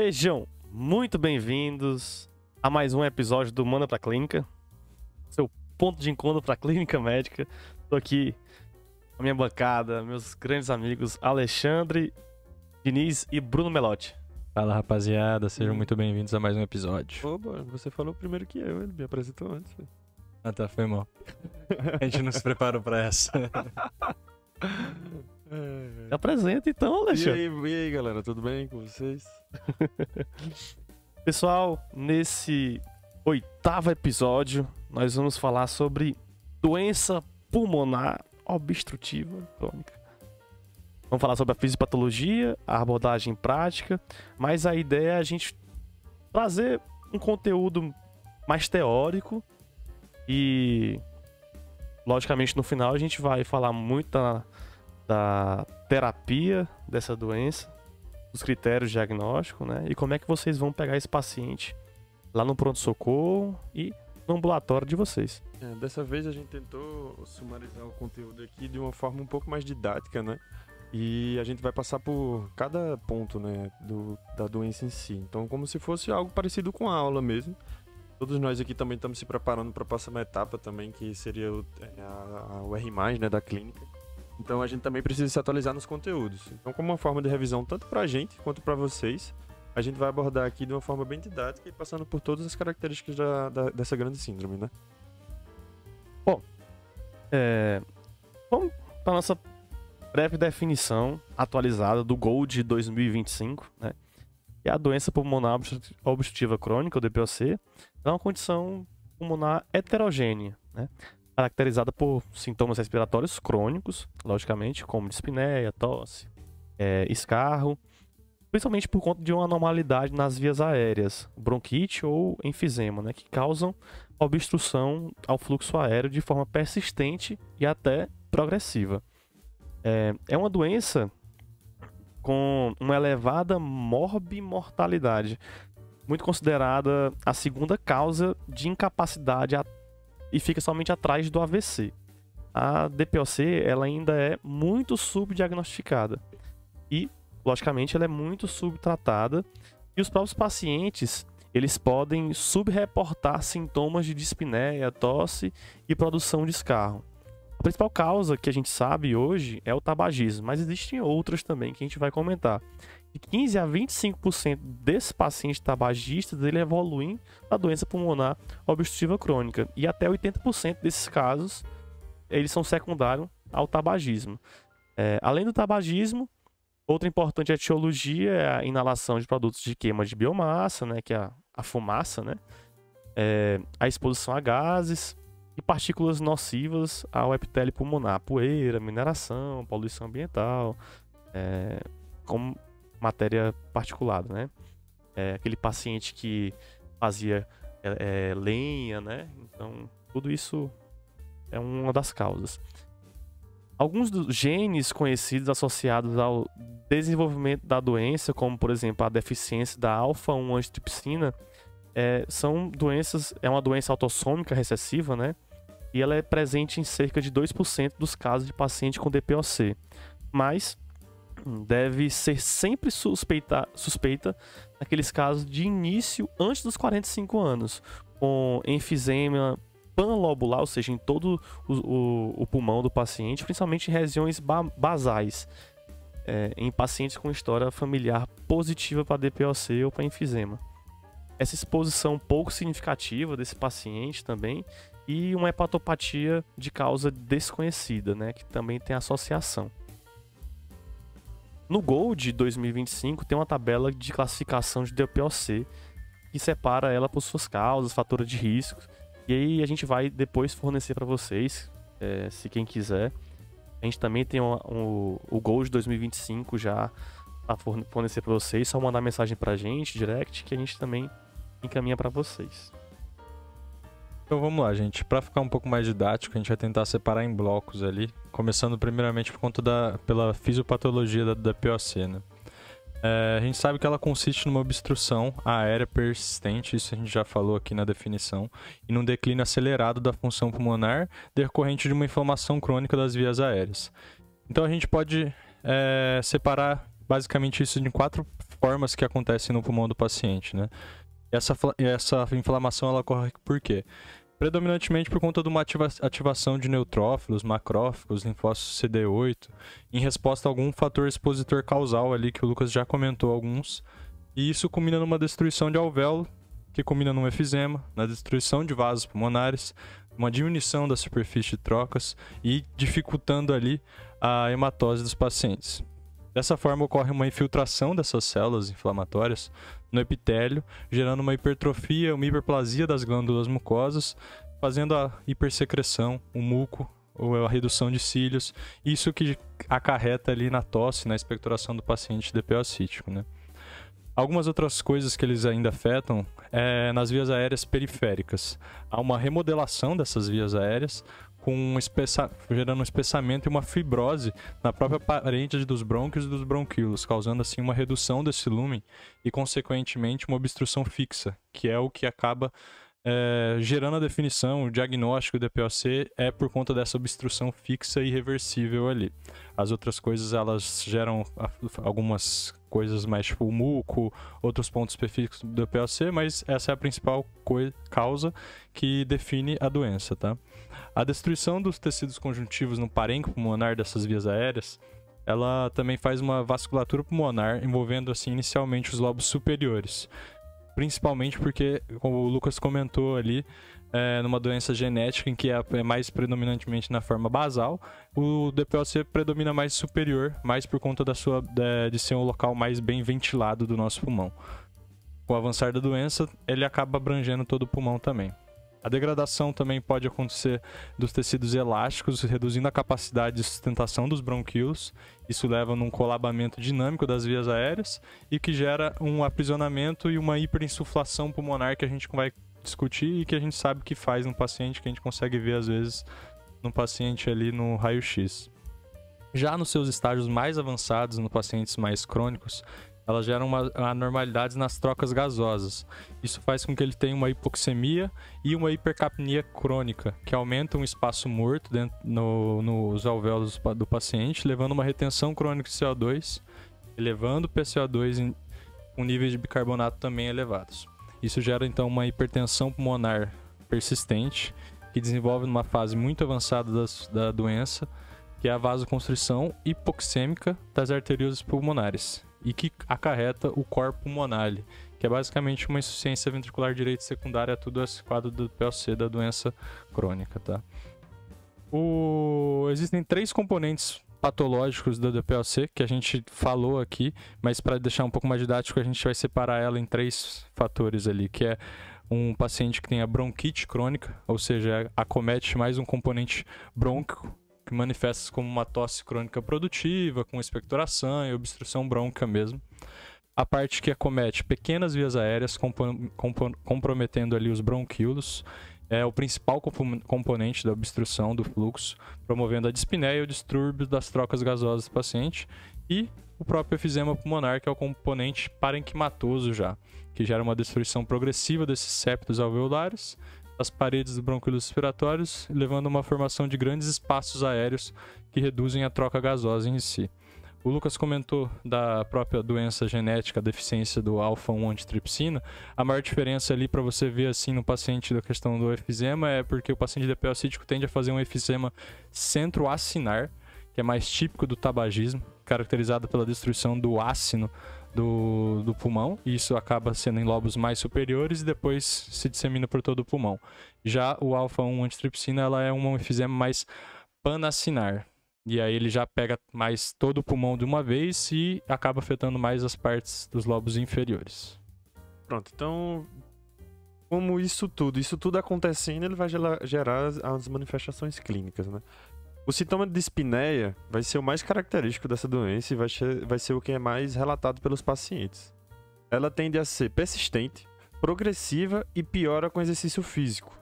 Sejam muito bem-vindos a mais um episódio do Manda Pra Clínica, seu ponto de encontro pra clínica médica. Tô aqui com a minha bancada, meus grandes amigos Alexandre, Diniz e Bruno Melotti. Fala, rapaziada, sejam muito bem-vindos a mais um episódio. Opa, você falou primeiro que eu, ele me apresentou antes. Ah tá, foi mal. A gente não se preparou pra essa. Apresenta então, Alexandre. E aí, galera, tudo bem com vocês? Pessoal, nesse 8º episódio, nós vamos falar sobre doença pulmonar obstrutiva crônica. Vamos falar sobre a fisiopatologia, a abordagem prática, mas a ideia é a gente trazer um conteúdo mais teórico e, logicamente, no final a gente vai falar muito da terapia dessa doença, dos critérios diagnósticos, né? E como é que vocês vão pegar esse paciente lá no pronto-socorro e no ambulatório de vocês. Dessa vez a gente tentou sumarizar o conteúdo aqui de uma forma um pouco mais didática, né? E a gente vai passar por cada ponto, né, da doença em si. Então, como se fosse algo parecido com a aula mesmo. Todos nós aqui também estamos se preparando para a próxima etapa também, que seria o R+, né, da clínica. Então, a gente também precisa se atualizar nos conteúdos. Então, como uma forma de revisão tanto para a gente quanto para vocês, a gente vai abordar aqui de uma forma bem didática e passando por todas as características dessa grande síndrome, né? Bom, vamos para a nossa breve definição atualizada do GOLD 2025, né? E a doença pulmonar obstrutiva crônica, ou DPOC, é uma condição pulmonar heterogênea, né? Caracterizada por sintomas respiratórios crônicos, logicamente, como dispneia, tosse, escarro, principalmente por conta de uma anormalidade nas vias aéreas, bronquite ou enfisema, né? Que causam obstrução ao fluxo aéreo de forma persistente e até progressiva. É uma doença com uma elevada morbimortalidade, muito considerada a segunda causa de incapacidade e fica somente atrás do AVC. A DPOC ela ainda é muito subdiagnosticada e, logicamente, ela é muito subtratada e os próprios pacientes eles podem subreportar sintomas de dispneia, tosse e produção de escarro. A principal causa que a gente sabe hoje é o tabagismo, mas existem outras também que a gente vai comentar. De 15 a 25% desses pacientes tabagistas ele evoluem a doença pulmonar obstrutiva crônica e até 80% desses casos eles são secundários ao tabagismo. Além do tabagismo, outra importante etiologia é a inalação de produtos de queima de biomassa, né, que é a fumaça, né, a exposição a gases e partículas nocivas ao epitélio pulmonar, poeira, mineração, poluição ambiental, como matéria particulada, né? Aquele paciente que fazia lenha, né? Então, tudo isso é uma das causas. Alguns dos genes conhecidos associados ao desenvolvimento da doença, como por exemplo a deficiência da alfa-1 antitripsina, é uma doença autossômica recessiva, né? E ela é presente em cerca de 2% dos casos de paciente com DPOC. Mas deve ser sempre suspeita naqueles casos de início antes dos 45 anos, com enfisema panlobular, ou seja, em todo o pulmão do paciente, principalmente em regiões basais, em pacientes com história familiar positiva para DPOC ou para enfisema. Essa exposição pouco significativa desse paciente também e uma hepatopatia de causa desconhecida, né, que também tem associação. No GOLD 2025 tem uma tabela de classificação de DPOC que separa ela por suas causas, fatores de risco, e aí a gente vai depois fornecer para vocês, se quem quiser. A gente também tem o GOLD 2025 já para fornecer para vocês, só mandar mensagem para a gente, direct, que a gente também encaminha para vocês. Então vamos lá, gente. Para ficar um pouco mais didático, a gente vai tentar separar em blocos ali, começando primeiramente por conta pela fisiopatologia da DPOC, né? A gente sabe que ela consiste numa obstrução aérea persistente, isso a gente já falou aqui na definição, e num declínio acelerado da função pulmonar decorrente de uma inflamação crônica das vias aéreas. Então a gente pode separar basicamente isso em 4 formas que acontecem no pulmão do paciente, né? Essa inflamação ela ocorre por quê? Predominantemente por conta de uma ativação de neutrófilos, macrófagos, linfócitos CD8, em resposta a algum fator expositor causal ali que o Lucas já comentou alguns, e isso culmina numa destruição de alvéolo, que culmina num efizema, na destruição de vasos pulmonares, uma diminuição da superfície de trocas e dificultando ali a hematose dos pacientes. Dessa forma, ocorre uma infiltração dessas células inflamatórias no epitélio, gerando uma hipertrofia, uma hiperplasia das glândulas mucosas, fazendo a hipersecreção, o muco, ou a redução de cílios, isso que acarreta ali na tosse, na expectoração do paciente DPO-cítico, né? Algumas outras coisas que eles ainda afetam é nas vias aéreas periféricas. Há uma remodelação dessas vias aéreas, gerando um espessamento e uma fibrose na própria parede dos brônquios e dos bronquíolos, causando assim uma redução desse lúmen e, consequentemente, uma obstrução fixa, que é o que acaba gerando a definição, o diagnóstico do DPOC é por conta dessa obstrução fixa e irreversível ali. As outras coisas, elas geram algumas coisas mais tipo o muco, outros pontos específicos do DPOC, mas essa é a principal causa que define a doença, tá? A destruição dos tecidos conjuntivos no parênquima pulmonar dessas vias aéreas, ela também faz uma vasculatura pulmonar envolvendo assim inicialmente os lobos superiores. Principalmente porque, como o Lucas comentou ali, numa doença genética em que é mais predominantemente na forma basal, o DPOC predomina mais superior, mais por conta de ser um local mais bem ventilado do nosso pulmão. Com o avançar da doença, ele acaba abrangendo todo o pulmão também. A degradação também pode acontecer dos tecidos elásticos, reduzindo a capacidade de sustentação dos bronquíolos. Isso leva a um colabamento dinâmico das vias aéreas e que gera um aprisionamento e uma hiperinsuflação pulmonar que a gente vai discutir e que a gente sabe que faz no paciente, que a gente consegue ver às vezes no paciente ali no raio-x. Já nos seus estágios mais avançados, nos pacientes mais crônicos, elas geram anormalidades nas trocas gasosas. Isso faz com que ele tenha uma hipoxemia e uma hipercapnia crônica, que aumentam o espaço morto nos alvéolos do paciente, levando a uma retenção crônica de CO2, elevando o PCO2 com níveis de bicarbonato também elevados. Isso gera então uma hipertensão pulmonar persistente, que desenvolve numa fase muito avançada da doença, que é a vasoconstrição hipoxêmica das arteriosas pulmonares, e que acarreta o corpo pulmonar, que é basicamente uma insuficiência ventricular direita secundária a todo esse quadro do POC, da doença crônica, tá? Existem 3 componentes patológicos do DPOC que a gente falou aqui, mas para deixar um pouco mais didático, a gente vai separar ela em 3 fatores ali, que é um paciente que tem a bronquite crônica, ou seja, acomete mais um componente brônquico, que manifesta-se como uma tosse crônica produtiva, com expectoração e obstrução brônquica mesmo. A parte que acomete pequenas vias aéreas, comprometendo ali os bronquíolos, é o principal componente da obstrução do fluxo, promovendo a dispneia e o distúrbio das trocas gasosas do paciente, e o próprio efizema pulmonar, que é o componente parenquimatoso já, que gera uma destruição progressiva desses septos alveolares, as paredes dos bronquíolos respiratórios, levando a uma formação de grandes espaços aéreos que reduzem a troca gasosa em si. O Lucas comentou da própria doença genética, a deficiência do alfa-1 antitripsina. A maior diferença ali para você ver assim no paciente da questão do efizema é porque o paciente DPO-cítico tende a fazer um efizema centroacinar, que é mais típico do tabagismo, caracterizado pela destruição do ácino do pulmão, e isso acaba sendo em lobos mais superiores e depois se dissemina por todo o pulmão. Já o alfa-1 antitripsina, ela é um efizema mais panacinar, e aí ele já pega mais todo o pulmão de uma vez e acaba afetando mais as partes dos lobos inferiores. Pronto, então, como isso tudo acontecendo, ele vai gerar as manifestações clínicas, né? O sintoma de dispneia vai ser o mais característico dessa doença e vai ser o que é mais relatado pelos pacientes. Ela tende a ser persistente, progressiva e piora com exercício físico.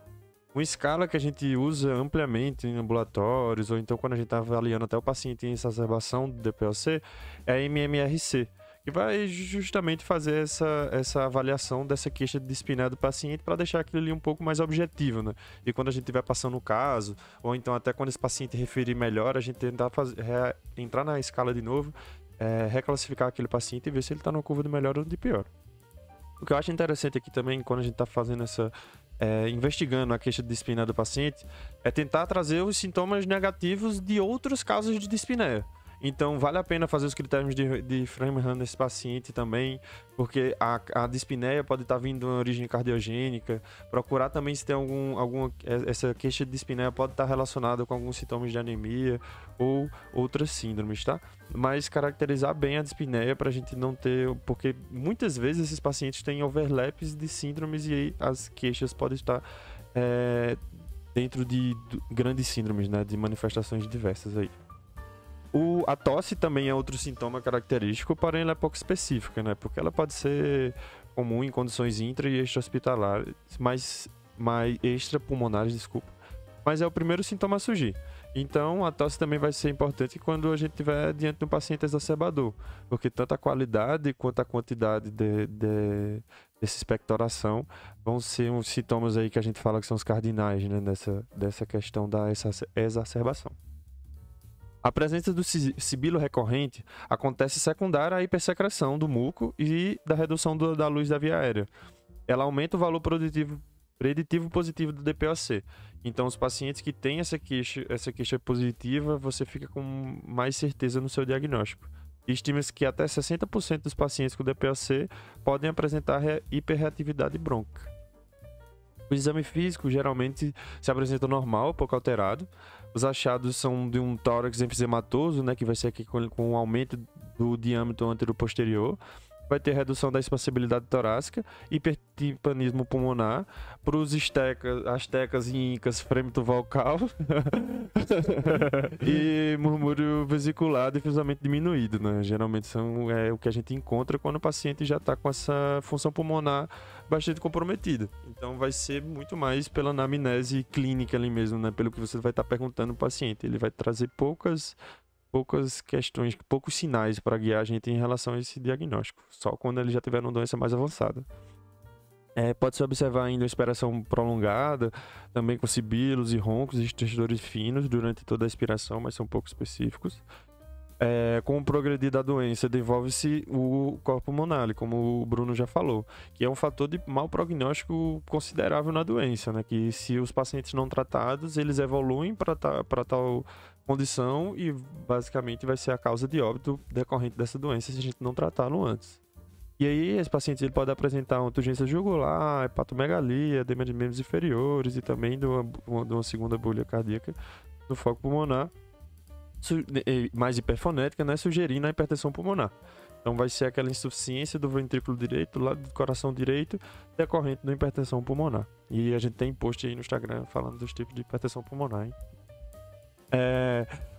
Uma escala que a gente usa ampliamente em ambulatórios, ou então quando a gente está avaliando até o paciente em exacerbação do DPOC, é a MMRC, que vai justamente fazer essa avaliação dessa queixa de dispneia do paciente para deixar aquilo ali um pouco mais objetivo, né? E quando a gente estiver passando o caso, ou então até quando esse paciente referir melhor, a gente tentar entrar na escala de novo reclassificar aquele paciente e ver se ele está numa curva de melhor ou de pior. O que eu acho interessante aqui também, quando a gente está fazendo investigando a queixa de dispneia do paciente, é tentar trazer os sintomas negativos de outros casos de dispneia. Então, vale a pena fazer os critérios de Framingham nesse paciente também, porque a dispneia pode estar vindo de uma origem cardiogênica. Procurar também se tem essa queixa de dispneia pode estar relacionada com alguns sintomas de anemia ou outras síndromes, tá? Mas caracterizar bem a dispneia para a gente não ter... Porque muitas vezes esses pacientes têm overlaps de síndromes e aí as queixas podem estar dentro de grandes síndromes, né? De manifestações diversas aí. A tosse também é outro sintoma característico, porém ela é pouco específica, né? Porque ela pode ser comum em condições intra- e extra-hospitalares, mais extrapulmonares, desculpa. Mas é o primeiro sintoma a surgir. Então, a tosse também vai ser importante quando a gente estiver diante de um paciente exacerbador, porque tanto a qualidade quanto a quantidade dessa expectoração vão ser uns sintomas aí que a gente fala que são os cardinais, né? Dessa questão da exacerbação. A presença do sibilo recorrente acontece secundária à hipersecreção do muco e da redução da luz da via aérea. Ela aumenta o valor preditivo positivo do DPOC. Então, os pacientes que têm essa queixa positiva, você fica com mais certeza no seu diagnóstico. Estima-se que até 60% dos pacientes com DPOC podem apresentar hiperreatividade brônquica. O exame físico geralmente se apresenta normal, pouco alterado. Os achados são de um tórax enfisematoso, né, que vai ser aqui com um aumento do diâmetro antero-posterior. Vai ter redução da espacibilidade torácica, hipertimpanismo pulmonar, para os astecas e incas, frêmito vocal e murmúrio vesicular difusamente diminuído, né? Geralmente são o que a gente encontra quando o paciente já está com essa função pulmonar bastante comprometida. Então vai ser muito mais pela anamnese clínica ali mesmo, né? Pelo que você vai estar perguntando ao paciente. Ele vai trazer poucas questões, poucos sinais para guiar a gente em relação a esse diagnóstico, só quando ele já tiver uma doença mais avançada. Pode-se observar ainda uma expiração prolongada, também com sibilos e roncos e estertores finos durante toda a expiração, mas são pouco específicos. Com o progredir da doença, desenvolve-se o corpo pulmonar, como o Bruno já falou, que é um fator de mau prognóstico considerável na doença, né? Que se os pacientes não tratados, eles evoluem para tal condição e basicamente vai ser a causa de óbito decorrente dessa doença se a gente não tratá-lo antes. E aí, esse paciente ele pode apresentar uma turgência jugular, hepatomegalia, edema de membros inferiores e também de uma segunda bolha cardíaca no foco pulmonar, mais hiperfonética, né, sugerindo a hipertensão pulmonar. Então vai ser aquela insuficiência do ventrículo direito, do lado do coração direito, decorrente da hipertensão pulmonar. E a gente tem post aí no Instagram falando dos tipos de hipertensão pulmonar, hein?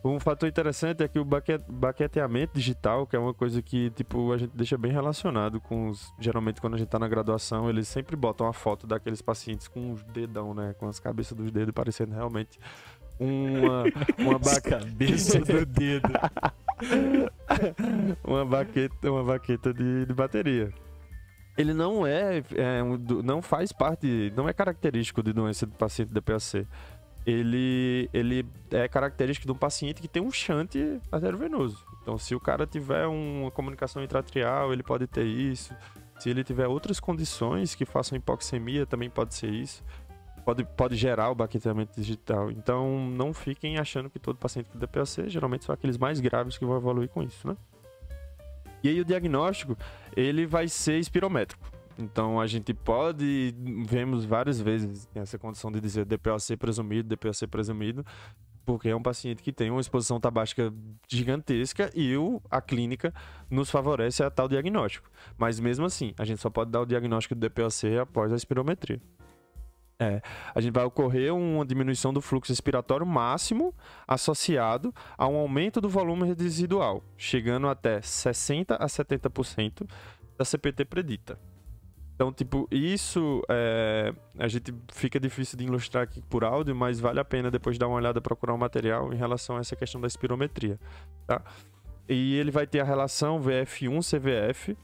Um fator interessante é que o baqueteamento digital, que é uma coisa que tipo, a gente deixa bem relacionado com geralmente quando a gente tá na graduação, eles sempre botam a foto daqueles pacientes com os dedão, né? Com as cabeças dos dedos parecendo realmente uma cabeça do dedo. uma baqueta de bateria. Ele não não faz parte, não é característico de doença do paciente DPOC. Ele é característico de um paciente que tem um shunt arteriovenoso. Então, se o cara tiver uma comunicação intraarterial, ele pode ter isso. Se ele tiver outras condições que façam hipoxemia, também pode ser isso. Pode gerar o baqueteamento digital. Então, não fiquem achando que todo paciente com DPOC, geralmente são aqueles mais graves que vão evoluir com isso, né? E aí, o diagnóstico, ele vai ser espirométrico. Então, a gente vemos várias vezes essa condição de dizer DPOC presumido, porque é um paciente que tem uma exposição tabágica gigantesca e a clínica nos favorece a tal diagnóstico. Mas mesmo assim, a gente só pode dar o diagnóstico do DPOC após a espirometria. A gente vai ocorrer uma diminuição do fluxo respiratório máximo associado a um aumento do volume residual, chegando até 60% a 70% da CPT predita. Então, tipo, isso a gente fica difícil de ilustrar aqui por áudio, mas vale a pena depois dar uma olhada, procurar um material em relação a essa questão da espirometria, tá? E ele vai ter a relação VF1-CVF,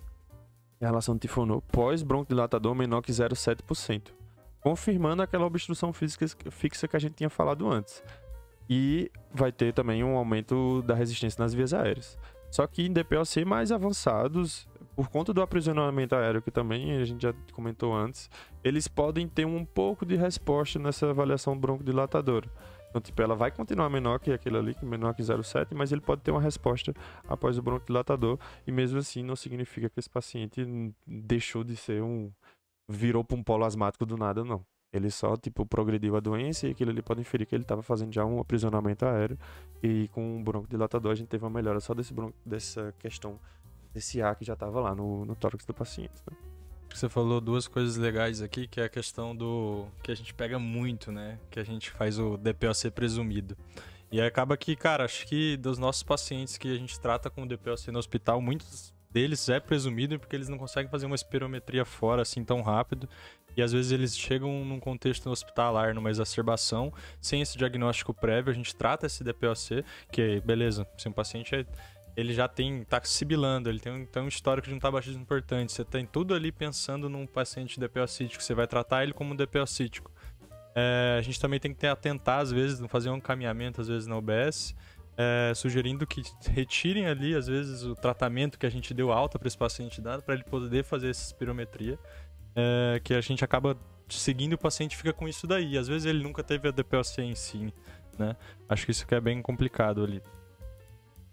a relação de Tifonov, pós-broncodilatador menor que 0,7%, confirmando aquela obstrução fixa que a gente tinha falado antes. E vai ter também um aumento da resistência nas vias aéreas. Só que em DPOC mais avançados, por conta do aprisionamento aéreo, que também a gente já comentou antes, eles podem ter um pouco de resposta nessa avaliação broncodilatadora. Então, tipo, ela vai continuar menor que aquele ali, menor que 0,7, mas ele pode ter uma resposta após o broncodilatador, e mesmo assim não significa que esse paciente deixou de ser virou para um polo asmático do nada, não. Ele só, tipo, progrediu a doença e aquilo ali pode inferir que ele estava fazendo já um aprisionamento aéreo, e com o broncodilatador a gente teve uma melhora só dessa questão, desse ar que já estava lá no tórax do paciente, né? Você falou duas coisas legais aqui, que é a questão do que a gente pega muito, né? Que a gente faz o DPOC presumido. E acaba que, cara, acho que dos nossos pacientes que a gente trata com DPOC no hospital, muitos deles é presumido porque eles não conseguem fazer uma espirometria fora assim tão rápido. E às vezes eles chegam num contexto hospitalar, numa exacerbação, sem esse diagnóstico prévio. A gente trata esse DPOC, que beleza, se um paciente ele já tá sibilando, ele tem um histórico de um tabagismo importante. Você tem tudo ali pensando num paciente DPOcítico, você vai tratar ele como DPOcítico. A gente também tem que atentar, às vezes, fazer um encaminhamento, às vezes, na UBS, sugerindo que retirem ali, às vezes, o tratamento que a gente deu alta para esse paciente dado, para ele poder fazer essa espirometria, que a gente acaba seguindo e o paciente fica com isso daí. Às vezes ele nunca teve a DPOC em si, né? Acho que isso que é bem complicado ali.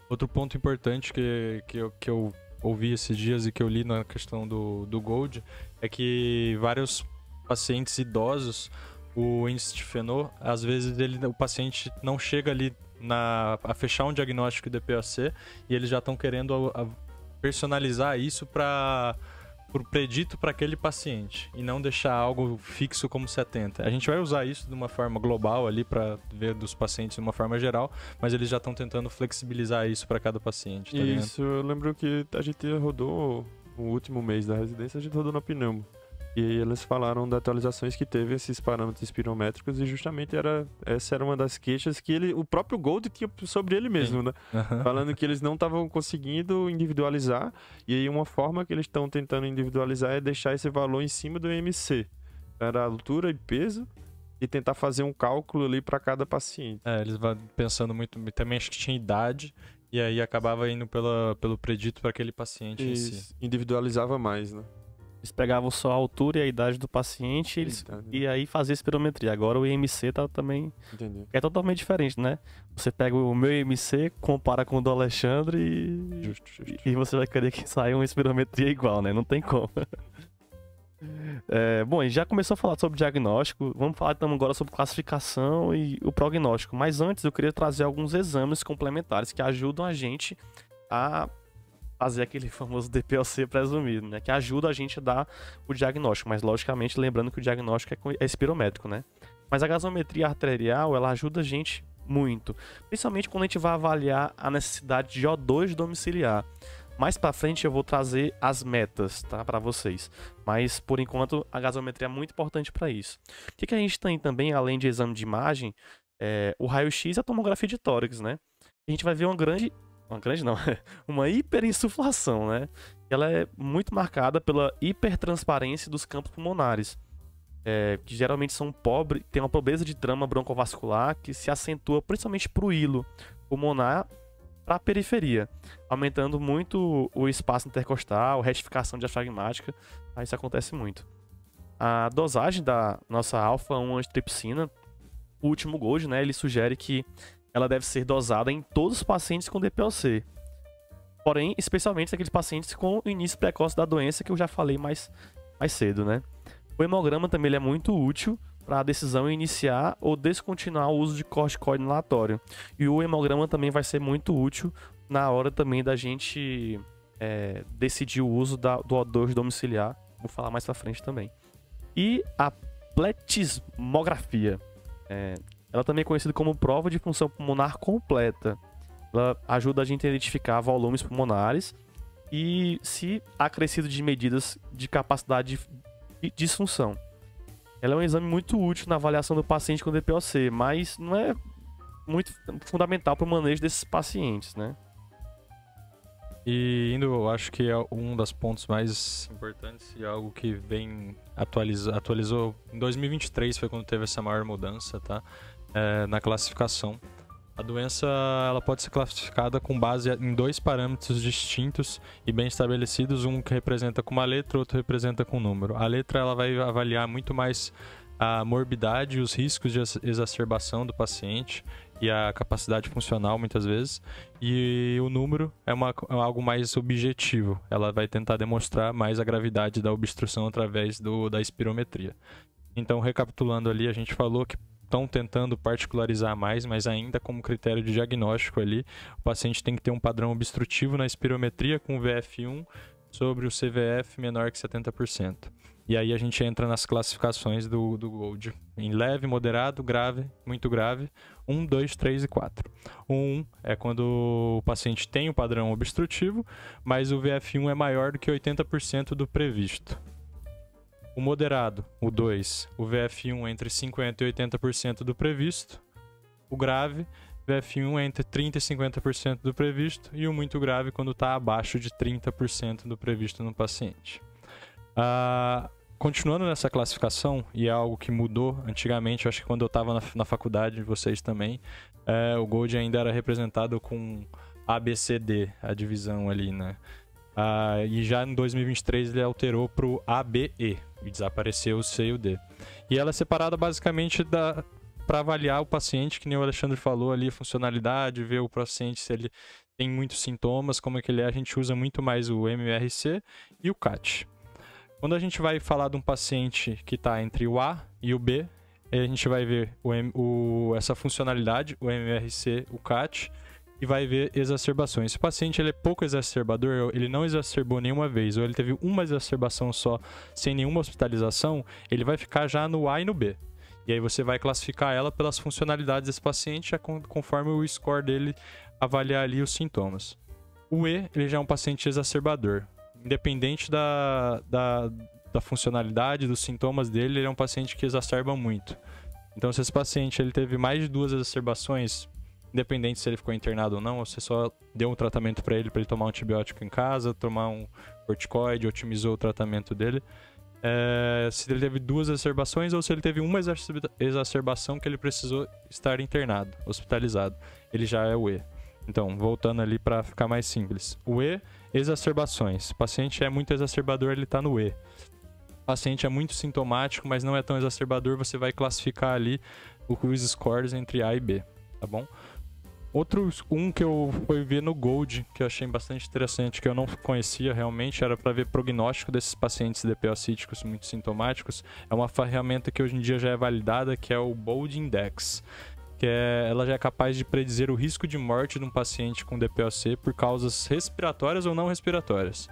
Outro ponto importante que eu ouvi esses dias e que eu li na questão do Gold é que vários pacientes idosos, o índice de FeNO, às vezes o paciente não chega ali a fechar um diagnóstico de DPOC e eles já estão querendo personalizar isso por predito para aquele paciente e não deixar algo fixo como 70. A gente vai usar isso de uma forma global ali para ver dos pacientes de uma forma geral, mas eles já estão tentando flexibilizar isso para cada paciente. Tá isso, eu lembro que a gente rodou no último mês da residência, a gente rodou na Pneumo. E aí eles falaram das atualizações que teve esses parâmetros espirométricos e justamente essa era uma das queixas que o próprio Gold tinha sobre ele mesmo, Sim. né? Uhum. Falando que eles não estavam conseguindo individualizar, e aí uma forma que eles estão tentando individualizar é deixar esse valor em cima do IMC. Era altura e peso, e tentar fazer um cálculo ali para cada paciente. Eles vão pensando muito, também acho que tinha idade, e aí acabava indo pelo predito para aquele paciente em si. Individualizava mais, né? Eles pegavam só a altura e a idade do paciente e aí fazia espirometria. Agora o IMC tá também... Entendi. É totalmente diferente, né? Você pega o meu IMC, compara com o do Alexandre Justo. E você vai querer que saia uma espirometria igual, né? Não tem como. Bom, a gente já começou a falar sobre diagnóstico. Vamos falar então agora sobre classificação e o prognóstico. Mas antes eu queria trazer alguns exames complementares que ajudam a gente a fazer aquele famoso DPOC presumido, né? Que ajuda a gente a dar o diagnóstico, mas logicamente lembrando que o diagnóstico é espirométrico, né? Mas a gasometria arterial, ela ajuda a gente muito, principalmente quando a gente vai avaliar a necessidade de O2 domiciliar. Mais pra frente eu vou trazer as metas, tá, para vocês. Mas por enquanto a gasometria é muito importante para isso. O que a gente tem também, além de exame de imagem, o raio-x e a tomografia de tórax, né? A gente vai ver uma hiperinsuflação, né? Ela é muito marcada pela hipertransparência dos campos pulmonares, que geralmente tem uma pobreza de trama broncovascular que se acentua principalmente para o hilo pulmonar para a periferia, aumentando muito o espaço intercostal, retificação diafragmática. Aí isso acontece muito. A dosagem da nossa alfa-1 antitripsina, o último Gold, né? Ele sugere que ela deve ser dosada em todos os pacientes com DPOC. Porém, especialmente aqueles pacientes com o início precoce da doença, que eu já falei mais cedo, né? O hemograma também ele é muito útil para a decisão em iniciar ou descontinuar o uso de corticoide inalatório. E o hemograma também vai ser muito útil na hora também da gente decidir o uso do O2 domiciliar. Vou falar mais pra frente também. E a pletismografia. Ela também é conhecida como prova de função pulmonar completa. Ela ajuda a gente a identificar volumes pulmonares e se acrescido de medidas de capacidade de disfunção. Ela é um exame muito útil na avaliação do paciente com DPOC, mas não é muito fundamental para o manejo desses pacientes, né? E eu acho que é um dos pontos mais importantes e algo que vem atualizou em 2023, foi quando teve essa maior mudança, tá? Na classificação. A doença ela pode ser classificada com base em 2 parâmetros distintos e bem estabelecidos, um que representa com uma letra, outro representa com um número. A letra ela vai avaliar muito mais a morbidade e os riscos de exacerbação do paciente e a capacidade funcional muitas vezes, e o número é algo mais objetivo, ela vai tentar demonstrar mais a gravidade da obstrução através da espirometria. Então, recapitulando ali, a gente falou que estão tentando particularizar mais, mas ainda como critério de diagnóstico ali, o paciente tem que ter um padrão obstrutivo na espirometria com o VF1 sobre o CVF menor que 70%. E aí a gente entra nas classificações do GOLD, em leve, moderado, grave, muito grave, 1, 2, 3 e 4. O 1 é quando o paciente tem o padrão obstrutivo, mas o VF1 é maior do que 80% do previsto. O moderado, o 2, o VF1 é entre 50% e 80% do previsto. O grave, VF1 é entre 30% e 50% do previsto. E o muito grave quando está abaixo de 30% do previsto no paciente. Continuando nessa classificação, e é algo que mudou antigamente, eu acho que quando eu estava na faculdade, vocês também, o GOLD ainda era representado com ABCD, a divisão ali, né? E já em 2023 ele alterou para o ABE, e desapareceu o C e o D. E ela é separada basicamente para avaliar o paciente, que nem o Alexandre falou ali, funcionalidade, ver o paciente se ele tem muitos sintomas, como é que ele é. A gente usa muito mais o MRC e o CAT. Quando a gente vai falar de um paciente que está entre o A e o B, a gente vai ver essa funcionalidade, o MRC, o CAT, e vai ver exacerbações. Se o paciente ele é pouco exacerbador, ele não exacerbou nenhuma vez, ou ele teve uma exacerbação só, sem nenhuma hospitalização, ele vai ficar já no A e no B. E aí você vai classificar ela pelas funcionalidades desse paciente, conforme o score dele avaliar ali os sintomas. O E, ele já é um paciente exacerbador. Independente da funcionalidade, dos sintomas dele, ele é um paciente que exacerba muito. Então, se esse paciente ele teve mais de 2 exacerbações, independente se ele ficou internado ou não, ou você só deu um tratamento para ele tomar um antibiótico em casa, tomar um corticoide, otimizou o tratamento dele, se ele teve 2 exacerbações ou se ele teve uma exacerbação que ele precisou estar internado, hospitalizado, ele já é o E. Então, voltando ali para ficar mais simples. O E, exacerbações. O paciente é muito exacerbador, ele está no E. O paciente é muito sintomático, mas não é tão exacerbador, você vai classificar ali os scores entre A e B, tá bom? Um que eu fui ver no GOLD, que eu achei bastante interessante, que eu não conhecia realmente, era para ver prognóstico desses pacientes DPOcíticos muito sintomáticos. É uma ferramenta que hoje em dia já é validada, que é o BOLD Index. Ela já é capaz de predizer o risco de morte de um paciente com DPOC por causas respiratórias ou não respiratórias.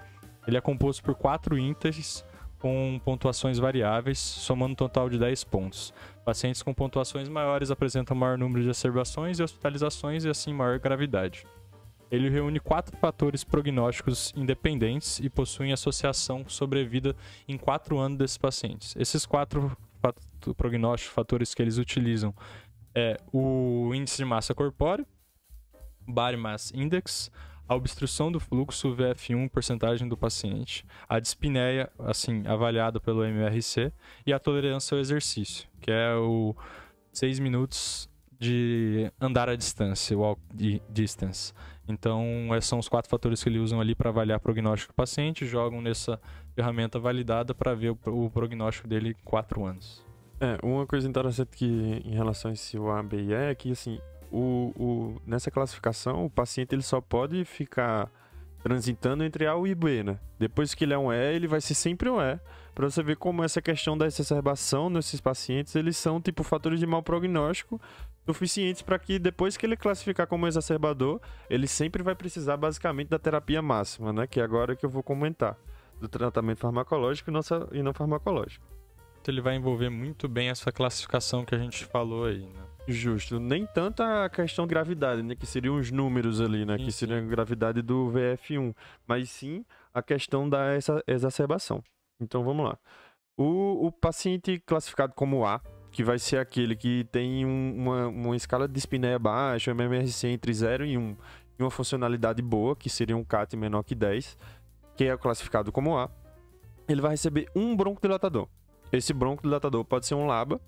Ele é composto por 4 índices com pontuações variáveis, somando um total de 10 pontos. Pacientes com pontuações maiores apresentam maior número de exacerbações e hospitalizações e assim maior gravidade. Ele reúne 4 fatores prognósticos independentes e possui associação sobrevida em 4 anos desses pacientes. Esses 4 prognósticos, fatores que eles utilizam o índice de massa corpórea, Body Mass Index, a obstrução do fluxo VF1, porcentagem do paciente, a dispneia, assim, avaliada pelo MRC, e a tolerância ao exercício, que é o 6 minutos de andar à distância, walk distance. Então, esses são os 4 fatores que eles usam ali para avaliar o prognóstico do paciente, jogam nessa ferramenta validada para ver o prognóstico dele em 4 anos. Uma coisa interessante que em relação a esse ABE é que, assim, nessa classificação, o paciente ele só pode ficar transitando entre A e B, né? Depois que ele é um E, ele vai ser sempre um E. Para você ver como essa questão da exacerbação nesses pacientes, eles são, tipo, fatores de mau prognóstico suficientes para que depois que ele classificar como exacerbador, ele sempre vai precisar, basicamente, da terapia máxima, né? Que é agora que eu vou comentar, do tratamento farmacológico e não farmacológico. Ele vai envolver muito bem essa classificação que a gente falou aí, né? Justo. Nem tanto a questão de gravidade, né? Que seriam os números ali, né? Que seria a gravidade do VF1. Mas sim a questão da exacerbação. Então, vamos lá. O paciente classificado como A, que vai ser aquele que tem uma escala de dispneia baixa, um MRC entre 0 e 1, e uma funcionalidade boa, que seria um CAT menor que 10, que é classificado como A, ele vai receber um broncodilatador. Esse broncodilatador pode ser um LABA,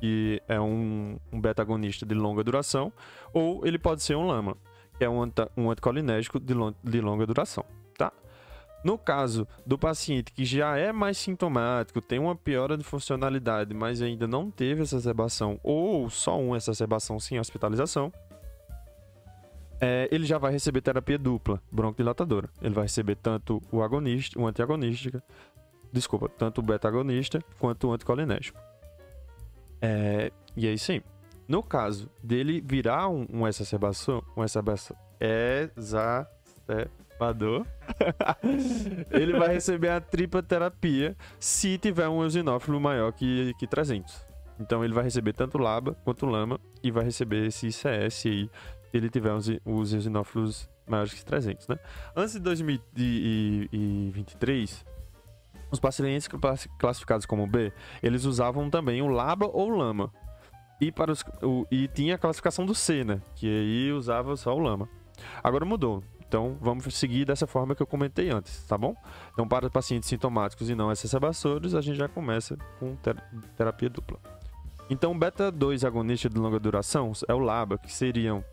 que é um beta-agonista de longa duração, ou ele pode ser um LAMA, que é um anticolinérgico de longa duração, tá? No caso do paciente que já é mais sintomático, tem uma piora de funcionalidade, mas ainda não teve exacerbação, ou só uma exacerbação sem hospitalização, ele já vai receber terapia dupla, broncodilatadora. Ele vai receber tanto o agonista, o antiagonista, tanto o beta-agonista quanto o anticolinérgico. E aí sim, no caso dele virar um exacerbador, ele vai receber a tripla terapia se tiver um eosinófilo maior que 300. Então ele vai receber tanto LABA quanto LAMA e vai receber esse ICS aí, se ele tiver os eosinófilos maiores que 300, né? Antes de 2023, os pacientes classificados como B, eles usavam também o LABA ou LAMA. E tinha a classificação do C, né? Que aí usava só o LAMA. Agora mudou. Então, vamos seguir dessa forma que eu comentei antes, tá bom? Então, para pacientes sintomáticos e não exacerbadores, a gente já começa com terapia dupla. Então, beta-2 agonista de longa duração é o LABA, que seriam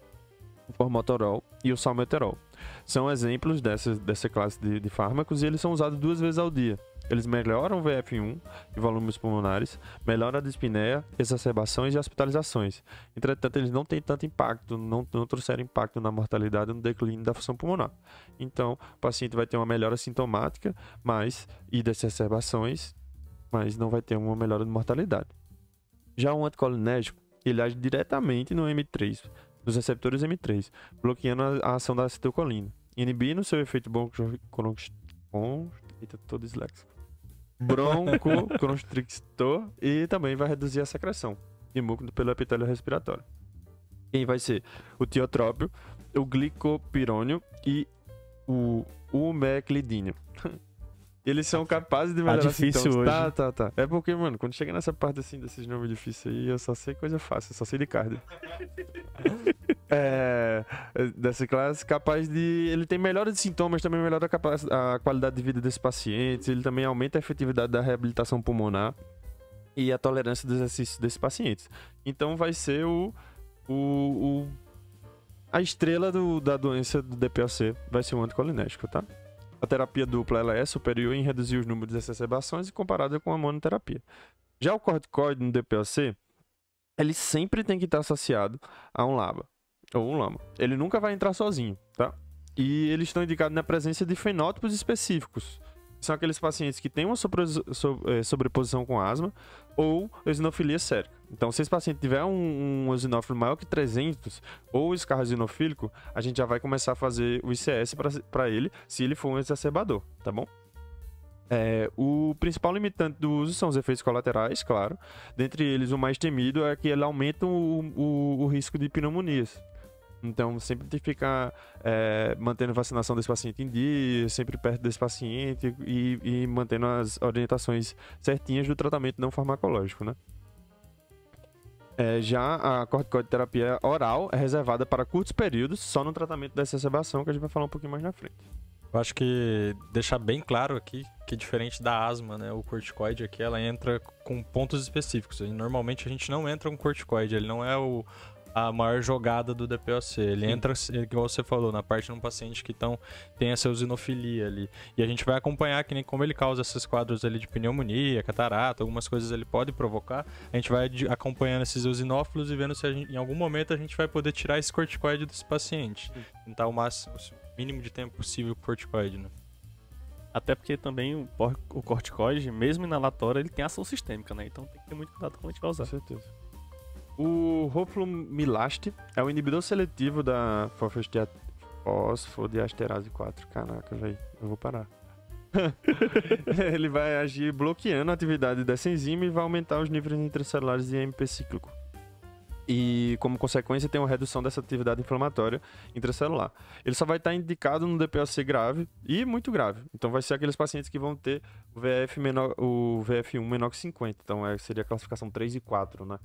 o formoterol e o salmeterol. São exemplos dessa classe de fármacos e eles são usados 2 vezes ao dia. Eles melhoram o VF1 e volumes pulmonares, melhoram a dispneia, exacerbações e hospitalizações. Entretanto, eles não têm tanto impacto, não trouxeram impacto na mortalidade no declínio da função pulmonar. Então, o paciente vai ter uma melhora sintomática e das exacerbações, mas não vai ter uma melhora de mortalidade. Já o anticolinérgico, ele age diretamente no M3, nos receptores M3, bloqueando a ação da acetilcolina, inibindo seu efeito broncoconstrictor e também vai reduzir a secreção de muco pelo epitélio respiratório. Quem vai ser o tiotrópio, o glicopirônio e o umeclidínio. Eles são capazes de melhorar difícil sintomas. Hoje. Tá. É porque, mano, quando chega nessa parte assim, desses nomes difíceis aí, eu só sei coisa fácil, eu só sei de cardio. Dessa classe, capaz de... Ele tem melhora de sintomas, também melhora a qualidade de vida desses pacientes, ele também aumenta a efetividade da reabilitação pulmonar e a tolerância dos exercícios desses pacientes. Então vai ser a estrela da doença do DPOC, vai ser o anticolinérgico, tá? A terapia dupla ela é superior em reduzir os números de exacerbações comparada com a monoterapia. Já o corticoide no DPOC, ele sempre tem que estar associado a um LABA ou um LAMA. Ele nunca vai entrar sozinho, tá? E eles estão indicados na presença de fenótipos específicos. São aqueles pacientes que têm uma sobreposição com asma ou eosinofilia sérica. Então, se esse paciente tiver um eosinófilo maior que 300 ou escarro eosinofílico, a gente já vai começar a fazer o ICS para ele, se ele for um exacerbador, tá bom? O principal limitante do uso são os efeitos colaterais, claro. Dentre eles, o mais temido é que ele aumenta o risco de pneumonias. Então, sempre tem que ficar mantendo a vacinação desse paciente em dia, sempre perto desse paciente e mantendo as orientações certinhas do tratamento não farmacológico, né? Já a corticoterapia oral é reservada para curtos períodos, só no tratamento dessa exacerbação, que a gente vai falar um pouquinho mais na frente. Eu acho que deixar bem claro aqui que diferente da asma, né, o corticoide aqui, ela entra com pontos específicos. E normalmente a gente não entra com corticoide, ele não é a maior jogada do DPOC. Ele entra, igual você falou, na parte de um paciente que tem essa eosinofilia ali. E a gente vai acompanhar que nem como ele causa esses quadros ali de pneumonia, catarata, algumas coisas ele pode provocar. A gente vai acompanhando esses eosinófilos e vendo se em algum momento a gente vai poder tirar esse corticoide desse paciente. Tentar o mínimo de tempo possível com o corticoide, né? Até porque também o corticoide, mesmo inalatório, ele tem ação sistêmica, né? Então tem que ter muito cuidado quando a gente vai usar. Com certeza. O roflumilaste é o inibidor seletivo da fosfodiesterase 4. Caraca, velho, eu vou parar. Ele vai agir bloqueando a atividade dessa enzima e vai aumentar os níveis intracelulares de AMP cíclico. E, como consequência, tem uma redução dessa atividade inflamatória intracelular. Ele só vai estar indicado no DPOC grave e muito grave. Então, vai ser aqueles pacientes que vão ter o VF1 menor que 50. Então, seria a classificação 3 e 4, né?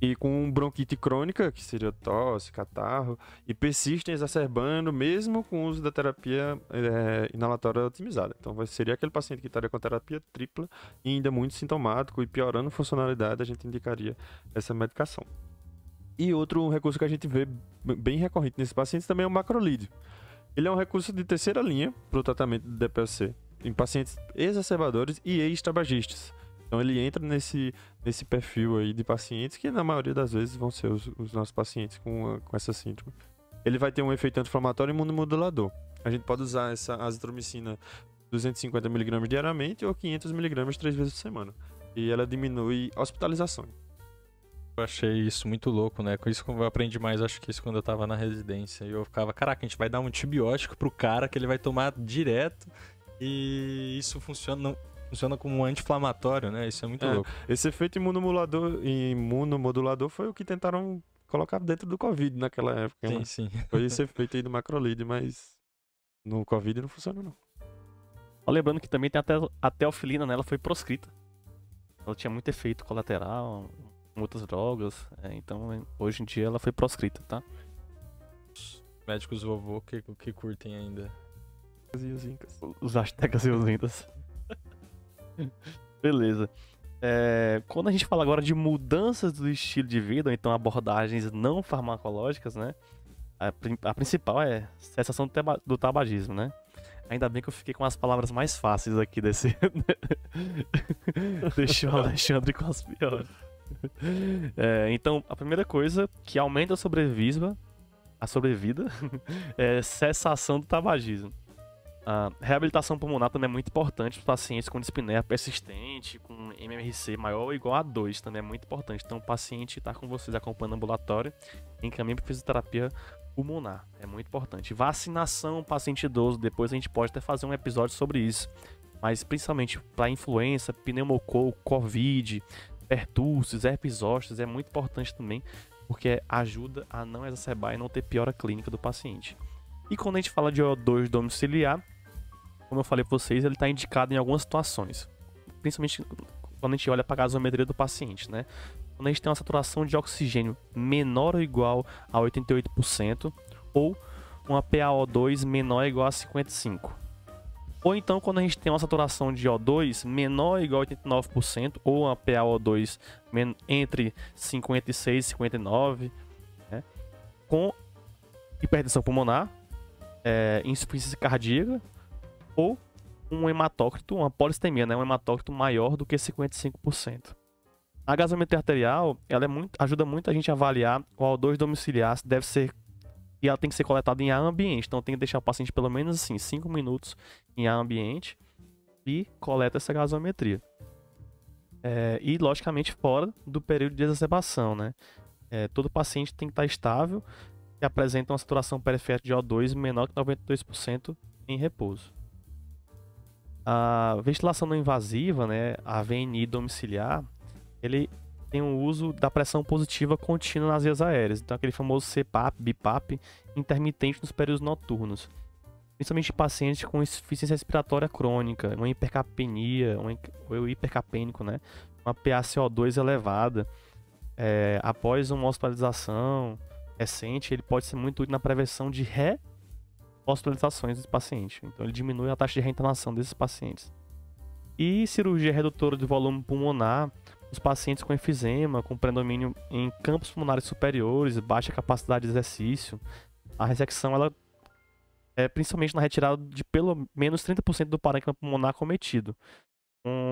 e com bronquite crônica, que seria tosse, catarro, e persistem exacerbando mesmo com o uso da terapia inalatória otimizada. Então seria aquele paciente que estaria com terapia tripla e ainda muito sintomático e piorando a funcionalidade, a gente indicaria essa medicação. E outro recurso que a gente vê bem recorrente nesses pacientes também é o macrolídeo. Ele é um recurso de terceira linha para o tratamento do DPOC em pacientes exacerbadores e ex-tabagistas. Então ele entra nesse perfil aí de pacientes que na maioria das vezes vão ser os nossos pacientes com essa síndrome. Ele vai ter um efeito anti-inflamatório e imunomodulador. A gente pode usar essa azitromicina 250mg diariamente ou 500mg 3 vezes por semana. E ela diminui hospitalizações. Eu achei isso muito louco, né? Com isso que eu aprendi mais, acho que isso quando eu tava na residência. E eu ficava, caraca, a gente vai dar um antibiótico pro cara que ele vai tomar direto e isso funciona como um anti-inflamatório, né? Isso é muito louco. Esse efeito imunomodulador foi o que tentaram colocar dentro do Covid naquela época. Sim, né? sim. Foi esse efeito aí do macrolídeo, mas no Covid não funciona não. Só lembrando que também tem a teofilina, né? Ela foi proscrita. Ela tinha muito efeito colateral com outras drogas, então hoje em dia ela foi proscrita, tá? Os médicos vovô que curtem ainda. E os incas. Os astecas e os incas. Beleza. Quando a gente fala agora de mudanças do estilo de vida, ou então abordagens não farmacológicas, né? A principal é cessação do tabagismo, né? Ainda bem que eu fiquei com as palavras mais fáceis aqui desse. Deixou o Alexandre com as piores. Então, a primeira coisa que aumenta a sobrevida é cessação do tabagismo. A reabilitação pulmonar também é muito importante para pacientes com dispneia persistente, com MMRC maior ou igual a 2, também é muito importante. Então, o paciente está com vocês acompanhando o ambulatório, encaminha para fisioterapia pulmonar, é muito importante. Vacinação, paciente idoso, depois a gente pode até fazer um episódio sobre isso, mas principalmente para influenza, pneumococo, covid, pertussis, herpes zoster, é muito importante também, porque ajuda a não exacerbar e não ter piora clínica do paciente. E quando a gente fala de O2 domiciliar, como eu falei para vocês, ele está indicado em algumas situações, principalmente quando a gente olha para a gasometria do paciente, né? Quando a gente tem uma saturação de oxigênio menor ou igual a 88% ou uma PaO2 menor ou igual a 55%. Ou então quando a gente tem uma saturação de O2 menor ou igual a 89% ou uma PaO2 entre 56 e 59%, né? Com hipertensão pulmonar, insuficiência cardíaca ou um hematócrito, uma polistemia, né? Um hematócrito maior do que 55%. A gasometria arterial, ela ajuda muito a gente a avaliar o O2 domiciliar, se deve ser, e ela tem que ser coletada em ar ambiente, então tem que deixar o paciente pelo menos assim 5 minutos em ar ambiente e coleta essa gasometria. E logicamente fora do período de exacerbação, né? Todo paciente tem que estar estável e apresenta uma saturação periférica de O2 menor que 92% em repouso. A ventilação não invasiva, né, a VNI domiciliar, ele tem o uso da pressão positiva contínua nas vias aéreas. Então, aquele famoso CPAP, BIPAP, intermitente nos períodos noturnos. Principalmente em pacientes com insuficiência respiratória crônica, uma hipercapnia, ou hipercapênico, né, uma PaCO2 elevada. Após uma hospitalização recente, ele pode ser muito útil na prevenção de hospitalizações desse paciente. Então ele diminui a taxa de reinternação desses pacientes. E cirurgia redutora de volume pulmonar, os pacientes com enfisema, com predomínio em campos pulmonares superiores, baixa capacidade de exercício. A ressecção ela é principalmente na retirada de pelo menos 30% do parênquima pulmonar cometido.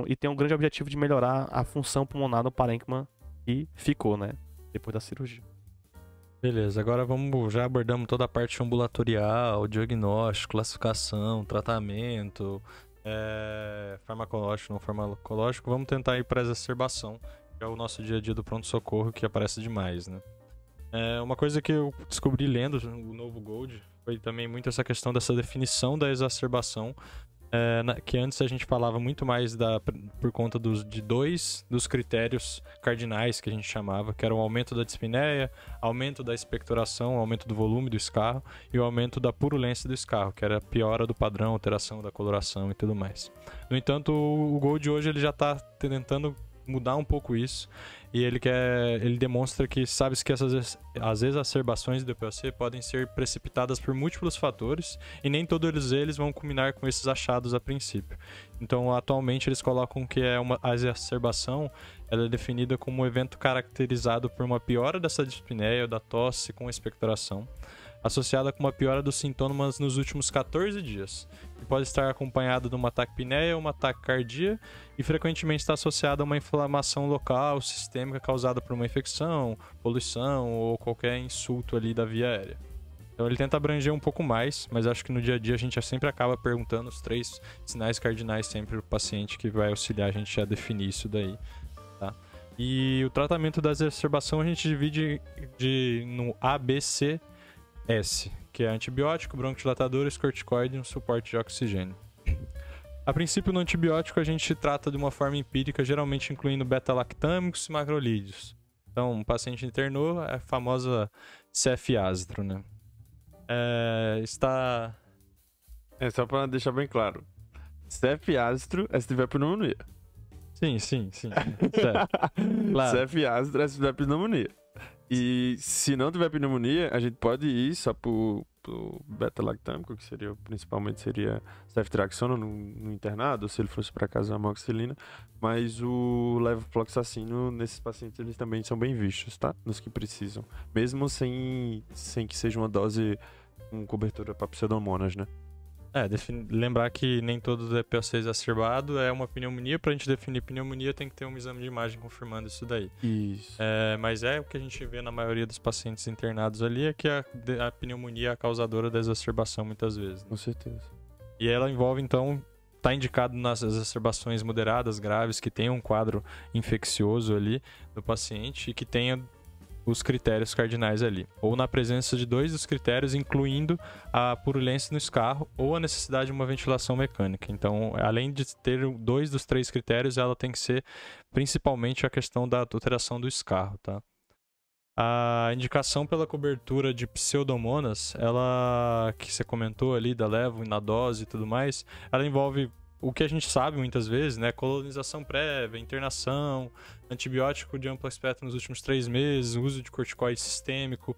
E tem um grande objetivo de melhorar a função pulmonar do parênquima que ficou, né, depois da cirurgia. Beleza, agora já abordamos toda a parte ambulatorial, diagnóstico, classificação, tratamento, farmacológico, não farmacológico. Vamos tentar ir para a exacerbação, que é o nosso dia a dia do pronto-socorro, que aparece demais, né? Uma coisa que eu descobri lendo o novo Gold foi também muito essa questão dessa definição da exacerbação, que antes a gente falava muito mais por conta de dois dos critérios cardinais que a gente chamava, que era o aumento da dispneia, aumento da expectoração, aumento do volume do escarro e o aumento da purulência do escarro, que era a piora do padrão, alteração da coloração e tudo mais. No entanto, o Gold hoje ele já está tentando mudar um pouco isso. E ele demonstra que sabe que as exacerbações do DPOC podem ser precipitadas por múltiplos fatores e nem todos eles vão culminar com esses achados a princípio. Então, atualmente, eles colocam que a exacerbação ela é definida como um evento caracterizado por uma piora dessa dispneia ou da tosse com expectoração, associada com uma piora dos sintomas nos últimos 14 dias, que pode estar acompanhado de uma taquipneia ou uma taquicardia e frequentemente está associada a uma inflamação local, sistêmica causada por uma infecção, poluição ou qualquer insulto ali da via aérea. Então ele tenta abranger um pouco mais, mas acho que no dia a dia a gente sempre acaba perguntando os 3 sinais cardinais sempre para o paciente, que vai auxiliar a gente a definir isso daí, tá? E o tratamento da exacerbação a gente divide no A, B, C, S, que é antibiótico, broncodilatadores, corticoide e um suporte de oxigênio. A princípio, no antibiótico, a gente trata de uma forma empírica, geralmente incluindo beta-lactâmicos e macrolídeos. Então, o paciente internou, é a famosa cef-ácido, né? Só para deixar bem claro. Cef-ácido é se tiver pneumonia. Sim. Claro. Cef-ácido é se tiver pneumonia. E se não tiver pneumonia, a gente pode ir só pro beta-lactâmico, que principalmente seria ceftriaxona no internado, se ele fosse para casa a amoxicilina, mas o levofloxacino, nesses pacientes, eles também são bem vistos, tá? Nos que precisam. Mesmo sem que seja uma dose com cobertura para pseudomonas, né? Lembrar que nem todo DPOC exacerbado é uma pneumonia. Pra gente definir pneumonia, tem que ter um exame de imagem confirmando isso daí. Isso. Mas o que a gente vê na maioria dos pacientes internados ali é que a pneumonia é a causadora da exacerbação muitas vezes, né? Com certeza. E ela envolve, então, tá indicado nas exacerbações moderadas, graves, que tenham um quadro infeccioso ali do paciente e que tenha os critérios cardinais ali, ou na presença de 2 dos critérios, incluindo a purulência no escarro ou a necessidade de uma ventilação mecânica. Então, além de ter 2 dos 3 critérios, ela tem que ser principalmente a questão da alteração do escarro, tá? A indicação pela cobertura de pseudomonas, ela que você comentou ali da levo, na dose e tudo mais, ela envolve o que a gente sabe muitas vezes, né? Colonização prévia, internação, antibiótico de amplo espectro nos últimos 3 meses, uso de corticoide sistêmico,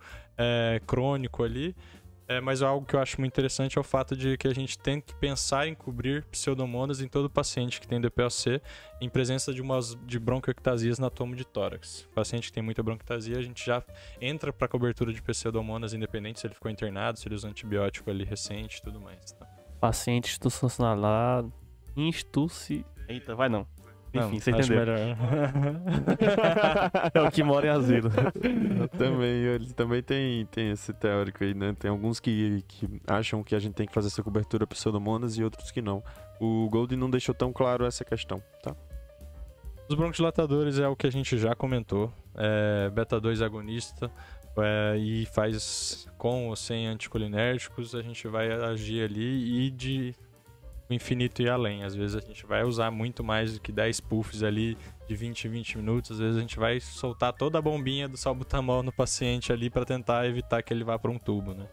crônico ali. Mas algo que eu acho muito interessante é o fato de que a gente tem que pensar em cobrir pseudomonas em todo paciente que tem DPOC, em presença de bronquiectasias na tomo de tórax. Paciente que tem muita bronquiectasia, a gente já entra para cobertura de pseudomonas, independente se ele ficou internado, se ele usa antibiótico ali recente e tudo mais, tá? Paciente institucionalizado. Eita, vai não. Enfim, você entendeu. É o que mora em asilo. Ele também tem esse teórico aí, né? Tem alguns que acham que a gente tem que fazer essa cobertura pseudomonas e outros que não. O Gold não deixou tão claro essa questão, tá? Os broncodilatadores é o que a gente já comentou. Beta-2 agonista. E faz com ou sem anticolinérgicos, a gente vai agir ali e de infinito e além. Às vezes a gente vai usar muito mais do que 10 puffs ali de 20 em 20 minutos. Às vezes a gente vai soltar toda a bombinha do salbutamol no paciente ali para tentar evitar que ele vá para um tubo, né?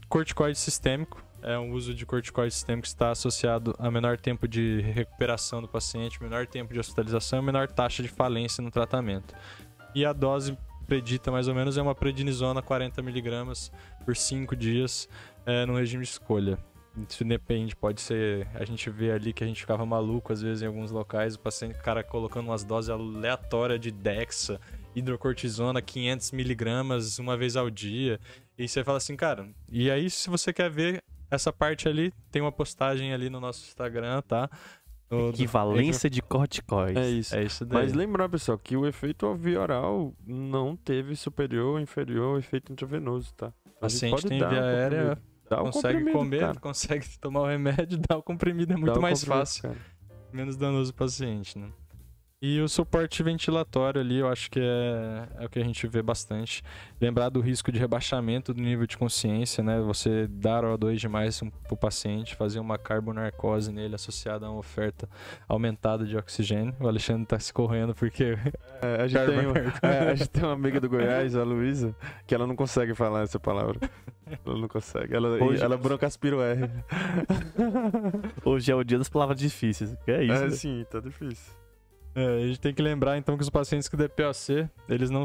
Corticoide sistêmico. Um uso de corticoide sistêmico que está associado a menor tempo de recuperação do paciente, menor tempo de hospitalização e menor taxa de falência no tratamento. E a dose predita mais ou menos é uma prednisona 40mg por 5 dias no regime de escolha. Isso depende, pode ser... A gente vê ali que a gente ficava maluco às vezes em alguns locais, o paciente, colocando umas doses aleatórias de Dexa, hidrocortisona 500mg uma vez ao dia. E você fala assim, cara, e aí se você quer ver essa parte ali, tem uma postagem ali no nosso Instagram, tá? Equivalência de corticoides. É isso daí. Mas lembrar, pessoal, que o efeito alveolar não teve superior ou inferior ao efeito intravenoso, tá? O paciente tem via aérea, consegue comer, cara. Consegue tomar o remédio, dar o comprimido, é muito mais fácil. Cara. Menos danoso pro paciente, né? E o suporte ventilatório ali, eu acho que é o que a gente vê bastante. Lembrar do risco de rebaixamento do nível de consciência, né? Você dar O2 demais pro paciente, fazer uma carbonarcose nele associada a uma oferta aumentada de oxigênio. O Alexandre tá se correndo porque... a gente tem uma amiga do Goiás, a Luísa, que ela não consegue falar essa palavra. Ela não consegue. Ela bronca aspira o R. Hoje é o dia das palavras difíceis. Que é isso? Sim, tá difícil. A gente tem que lembrar então que os pacientes com DPOC, eles não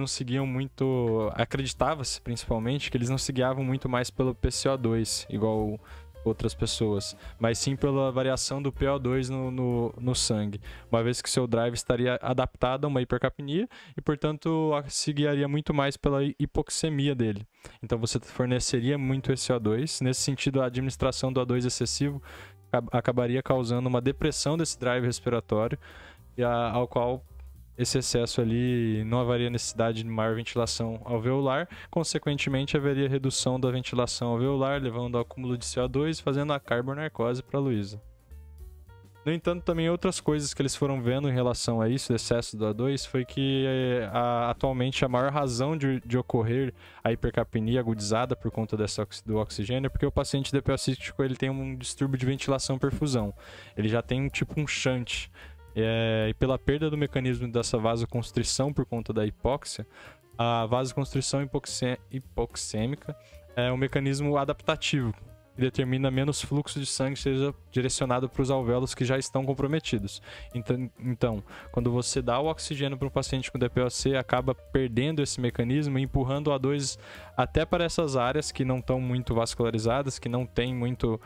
seguiam muito, acreditava-se principalmente que eles não se guiavam muito mais pelo PCO2, igual outras pessoas, mas sim pela variação do PO2 no sangue, uma vez que seu drive estaria adaptado a uma hipercapnia e, portanto, se guiaria muito mais pela hipoxemia dele. Então você forneceria muito esse O2, nesse sentido a administração do O2 excessivo acabaria causando uma depressão desse drive respiratório, ao qual esse excesso ali não haveria necessidade de maior ventilação alveolar, consequentemente haveria redução da ventilação alveolar, levando ao acúmulo de CO2, fazendo a carbonarcose para a Luísa. No entanto, também outras coisas que eles foram vendo em relação a isso, o excesso do O2, foi que atualmente a maior razão de ocorrer a hipercapnia agudizada por conta do oxigênio é porque o paciente DPO-cístico ele tem um distúrbio de ventilação-perfusão. Ele já tem um shunt. E pela perda do mecanismo dessa vasoconstrição por conta da hipóxia, a vasoconstrição hipoxêmica é um mecanismo adaptativo que determina menos fluxo de sangue seja direcionado para os alvéolos que já estão comprometidos. Então, quando você dá o oxigênio para um paciente com DPOC, acaba perdendo esse mecanismo e empurrando o O2 até para essas áreas que não estão muito vascularizadas, que não tem muito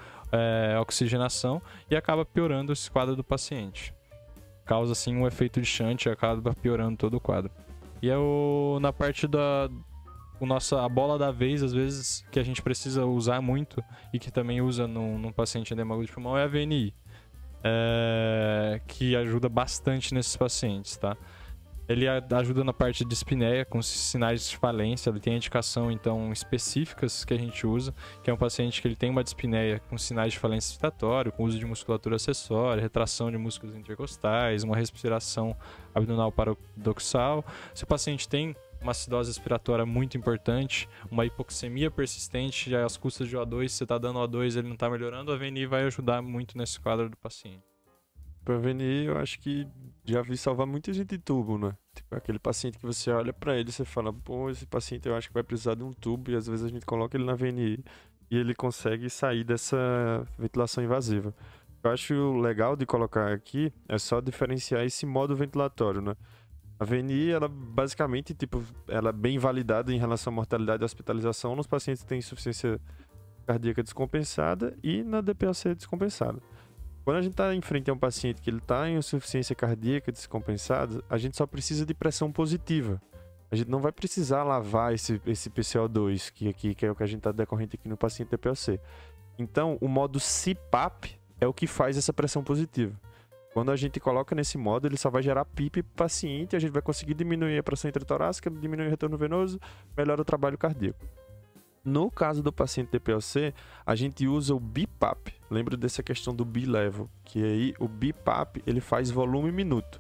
oxigenação, e acaba piorando esse quadro do paciente. Causa assim um efeito de shunt e acaba piorando todo o quadro. E na parte a bola da vez, às vezes, que a gente precisa usar muito e que também usa num paciente edema agudo de pulmão é a VNI, que ajuda bastante nesses pacientes, tá? Ele ajuda na parte de dispneia, com sinais de falência. Ele tem indicação, então, específicas que a gente usa, que é um paciente que ele tem uma dispneia com sinais de falência respiratória, com uso de musculatura acessória, retração de músculos intercostais, uma respiração abdominal paradoxal. Se o paciente tem uma acidose respiratória muito importante, uma hipoxemia persistente, já às custas de O2, você está dando O2 ele não está melhorando, a VNI vai ajudar muito nesse quadro do paciente. Pra VNI, eu acho que já vi salvar muita gente de tubo, né? Tipo, aquele paciente que você olha pra ele e você fala, pô, esse paciente eu acho que vai precisar de um tubo, e às vezes a gente coloca ele na VNI e ele consegue sair dessa ventilação invasiva. Eu acho legal de colocar aqui é só diferenciar esse modo ventilatório, né? A VNI, ela basicamente, tipo, ela é bem validada em relação à mortalidade e hospitalização nos pacientes que têm insuficiência cardíaca descompensada e na DPOC descompensada. Quando a gente está em frente a um paciente que ele está em insuficiência cardíaca descompensada, a gente só precisa de pressão positiva. A gente não vai precisar lavar esse PCO2, que é o que a gente está decorrente aqui no paciente DPOC. Então, o modo CPAP é o que faz essa pressão positiva. Quando a gente coloca nesse modo, ele só vai gerar PIP para o paciente, a gente vai conseguir diminuir a pressão intratorácica, diminuir o retorno venoso, melhora o trabalho cardíaco. No caso do paciente DPOC, a gente usa o BiPAP. Lembra dessa questão do B-level, que aí o BiPAP ele faz volume minuto.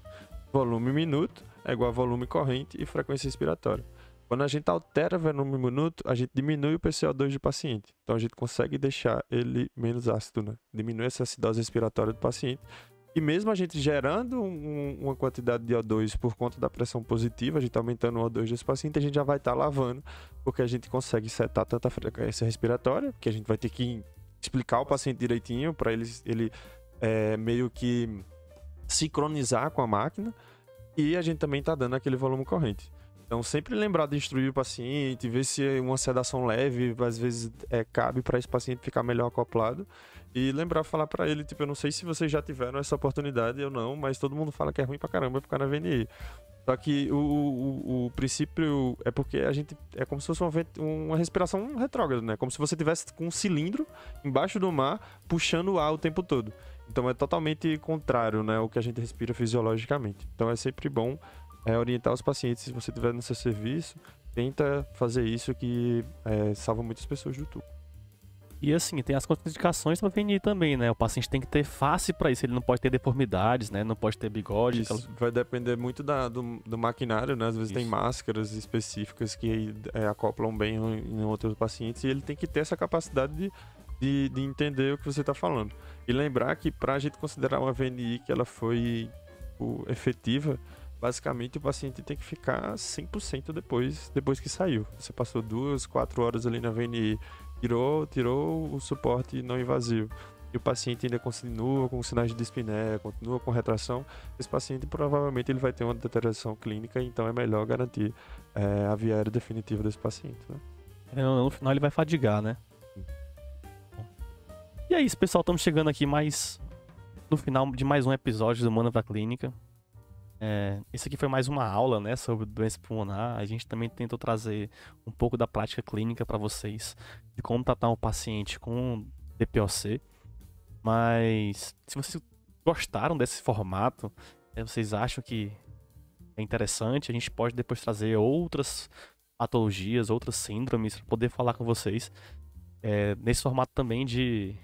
Volume minuto é igual a volume corrente e frequência respiratória. Quando a gente altera volume minuto, a gente diminui o PCO2 do paciente. Então a gente consegue deixar ele menos ácido, né? Diminui essa acidose respiratória do paciente. E mesmo a gente gerando uma quantidade de O2 por conta da pressão positiva, a gente aumentando o O2 desse paciente, a gente já vai estar lavando, porque a gente consegue setar tanta frequência respiratória, que a gente vai ter que explicar ao paciente direitinho, para ele meio que sincronizar com a máquina, e a gente também está dando aquele volume corrente. Então, sempre lembrar de instruir o paciente, ver se uma sedação leve, às vezes, cabe para esse paciente ficar melhor acoplado. E lembrar, falar para ele, tipo, eu não sei se vocês já tiveram essa oportunidade ou não, mas todo mundo fala que é ruim pra caramba ficar na VNI. Só que o princípio é porque a gente é como se fosse uma respiração retrógrada, né? Como se você tivesse com um cilindro embaixo do mar puxando o ar o tempo todo. Então é totalmente contrário, né, o que a gente respira fisiologicamente. Então é sempre bom orientar os pacientes, se você estiver no seu serviço, tenta fazer isso que salva muitas pessoas do tubo. E assim, tem as contraindicações para VNI também, né? O paciente tem que ter face para isso, ele não pode ter deformidades, né? Não pode ter bigode. Isso vai depender muito do maquinário, né? Às vezes tem máscaras específicas que acoplam bem em outros pacientes e ele tem que ter essa capacidade de entender o que você está falando. E lembrar que para a gente considerar uma VNI que ela foi efetiva, basicamente o paciente tem que ficar 100% depois que saiu. Você passou 2, 4 horas ali na VNI, tirou o suporte não invasivo e o paciente ainda continua com sinais de dispneia, continua com retração, esse paciente provavelmente ele vai ter uma deterioração clínica, então é melhor garantir a via aérea definitiva desse paciente, né? No final ele vai fadigar, né? E é isso, pessoal, estamos chegando aqui no final de mais um episódio do Manda pra Clínica. Esse aqui foi mais uma aula, né, sobre doença pulmonar. A gente também tentou trazer um pouco da prática clínica para vocês, de como tratar um paciente com DPOC. Mas se vocês gostaram desse formato, vocês acham que é interessante, a gente pode depois trazer outras patologias, outras síndromes para poder falar com vocês nesse formato também de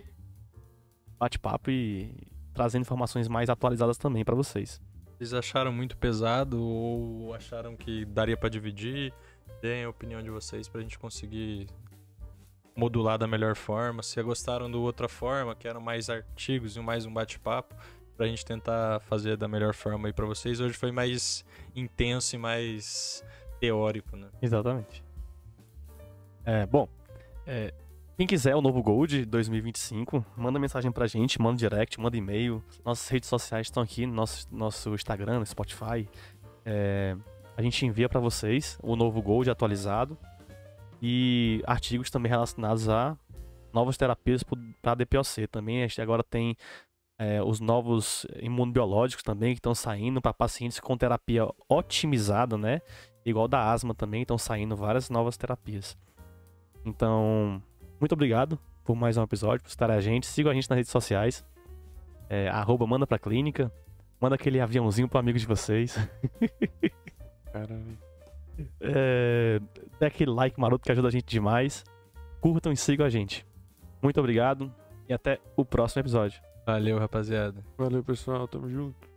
bate-papo e trazendo informações mais atualizadas também para vocês. Vocês acharam muito pesado ou acharam que daria para dividir? Deem a opinião de vocês pra gente conseguir modular da melhor forma. Se gostaram do outra forma, que eram mais artigos e mais um bate-papo, pra gente tentar fazer da melhor forma aí pra vocês. Hoje foi mais intenso e mais teórico, né? Exatamente. Quem quiser o novo Gold 2025, manda mensagem pra gente, manda direct, manda e-mail. Nossas redes sociais estão aqui no nosso Instagram, no Spotify. A gente envia pra vocês o novo Gold atualizado e artigos também relacionados a novas terapias para DPOC. Também a gente agora tem os novos imunobiológicos também que estão saindo para pacientes com terapia otimizada, né? Igual da asma também, estão saindo várias novas terapias. Então, muito obrigado por mais um episódio, por estar a gente. Sigam a gente nas redes sociais. @manda pra clínica. Manda aquele aviãozinho pro amigo de vocês. Caralho. Dê aquele like maroto que ajuda a gente demais. Curtam e sigam a gente. Muito obrigado e até o próximo episódio. Valeu, rapaziada. Valeu, pessoal. Tamo junto.